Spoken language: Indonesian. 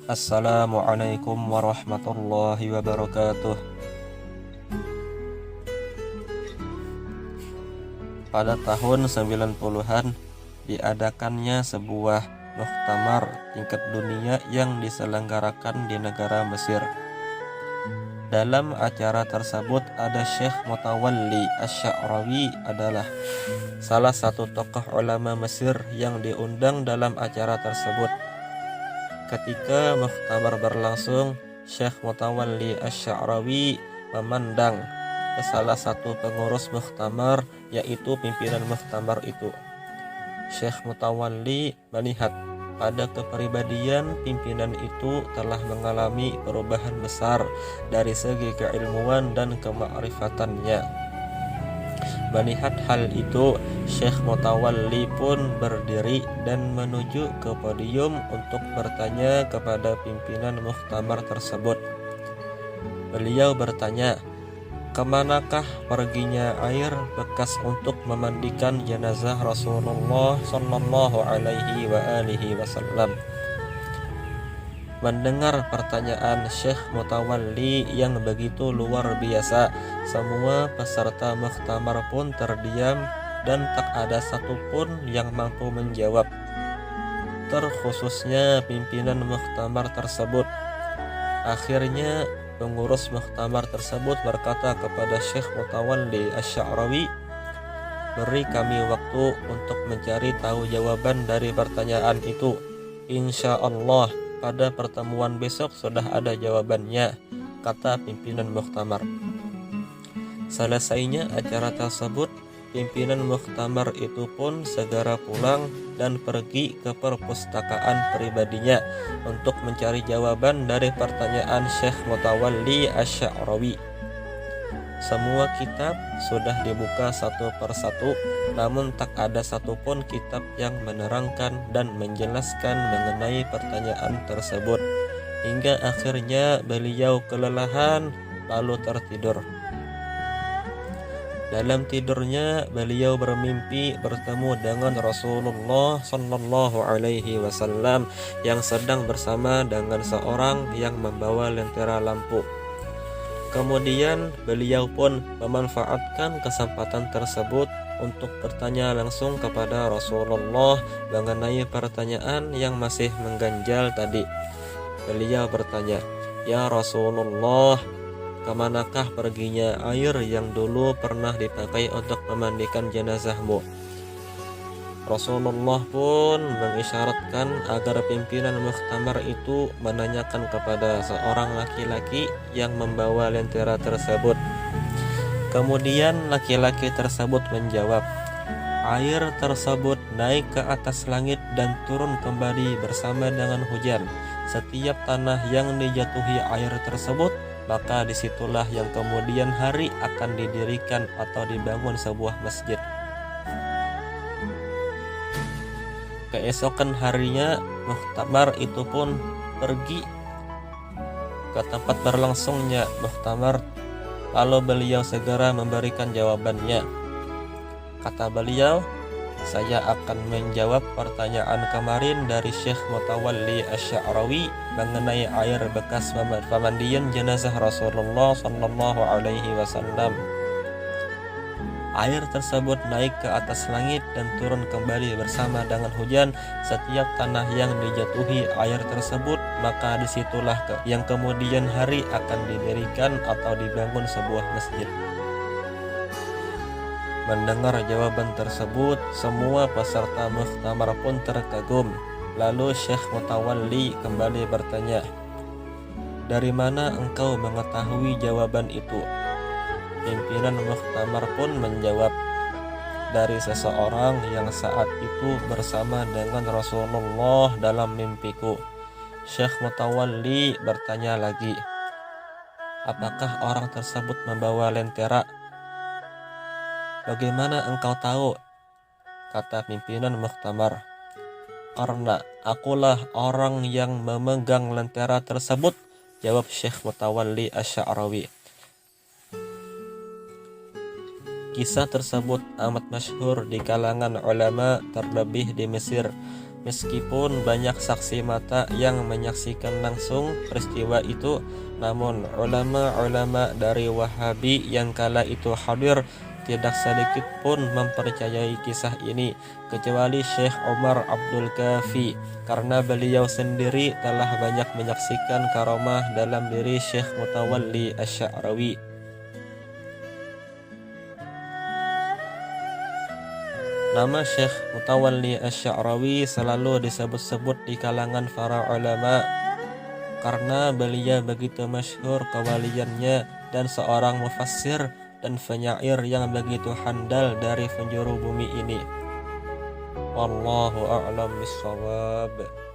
Assalamualaikum warahmatullahi wabarakatuh. Pada tahun 90-an diadakannya sebuah muktamar tingkat dunia yang diselenggarakan di negara Mesir. Dalam acara tersebut ada Syekh Mutawalli Asy-Sya'rawi adalah salah satu tokoh ulama Mesir yang diundang dalam acara tersebut. Ketika muktamar berlangsung, Syekh Mutawalli Asy-Sya'rawi memandang ke salah satu pengurus muktamar, yaitu pimpinan muktamar itu. Syekh Mutawalli melihat pada kepribadian pimpinan itu telah mengalami perubahan besar dari segi keilmuan dan kema'rifatannya. Melihat hal itu, Syekh Mutawalli pun berdiri dan menuju ke podium untuk bertanya kepada pimpinan muktamar tersebut. Beliau bertanya, "Kemanakah perginya air bekas untuk memandikan jenazah Rasulullah Sallallahu Alaihi Wasallam?" Mendengar pertanyaan Syekh Mutawalli yang begitu luar biasa, semua peserta muktamar pun terdiam dan tak ada satupun yang mampu menjawab, terkhususnya pimpinan muktamar tersebut. Akhirnya pengurus muktamar tersebut berkata kepada Syekh Mutawalli Asy-Sya'rawi, "Beri kami waktu untuk mencari tahu jawaban dari pertanyaan itu. Insya Allah pada pertemuan besok sudah ada jawabannya," kata pimpinan muktamar. Selesainya acara tersebut, pimpinan muktamar itu pun segera pulang dan pergi ke perpustakaan pribadinya untuk mencari jawaban dari pertanyaan Syekh Mutawalli Asy-Sya'rawi. Semua kitab sudah dibuka satu persatu, namun tak ada satupun kitab yang menerangkan dan menjelaskan mengenai pertanyaan tersebut. Hingga akhirnya beliau kelelahan lalu tertidur. Dalam tidurnya beliau bermimpi bertemu dengan Rasulullah Sallallahu Alaihi Wasallam yang sedang bersama dengan seorang yang membawa lentera lampu. Kemudian beliau pun memanfaatkan kesempatan tersebut untuk bertanya langsung kepada Rasulullah mengenai pertanyaan yang masih mengganjal tadi. Beliau bertanya, "Ya Rasulullah, kemanakah perginya air yang dulu pernah dipakai untuk memandikan jenazahmu?" Rasulullah pun mengisyaratkan agar pimpinan muktamar itu menanyakan kepada seorang laki-laki yang membawa lentera tersebut. Kemudian laki-laki tersebut menjawab, "Air tersebut naik ke atas langit dan turun kembali bersama dengan hujan. Setiap tanah yang dijatuhi air tersebut, maka disitulah yang kemudian hari akan didirikan atau dibangun sebuah masjid." Keesokan harinya muktamar itu pun pergi ke tempat berlangsungnya muktamar, lalu beliau segera memberikan jawabannya. Kata beliau, "Saya akan menjawab pertanyaan kemarin dari Syekh Mutawalli Asy-Sya'rawi mengenai air bekas pemandian jenazah Rasulullah Sallallahu Alaihi Wasallam. Air tersebut naik ke atas langit dan turun kembali bersama dengan hujan. Setiap tanah yang dijatuhi air tersebut, maka disitulah yang kemudian hari akan didirikan atau dibangun sebuah masjid." Mendengar jawaban tersebut, semua peserta muktamar pun terkagum. Lalu Syekh Mutawalli kembali bertanya, "Dari mana engkau mengetahui jawaban itu?" Pimpinan muktamar pun menjawab, "Dari seseorang yang saat itu bersama dengan Rasulullah dalam mimpiku." Syekh Mutawalli bertanya lagi, "Apakah orang tersebut membawa lentera?" "Bagaimana engkau tahu?" kata pimpinan muktamar. "Karena akulah orang yang memegang lentera tersebut," jawab Syekh Mutawalli Asy-Sya'rawi. Kisah tersebut amat masyhur di kalangan ulama, terlebih di Mesir. Meskipun banyak saksi mata yang menyaksikan langsung peristiwa itu, namun ulama-ulama dari Wahabi yang kala itu hadir tidak sedikit pun mempercayai kisah ini, kecuali Syekh Umar Abdul Kafi, karena beliau sendiri telah banyak menyaksikan karamah dalam diri Syekh Mutawalli Asy-Sya'rawi. Nama Syekh Mutawalli Asy-Sya'rawi selalu disebut-sebut di kalangan para ulama karena beliau begitu masyhur kewaliannya dan seorang mufassir dan penyair yang begitu handal dari penjuru bumi ini. Wallahu a'lam bishawab.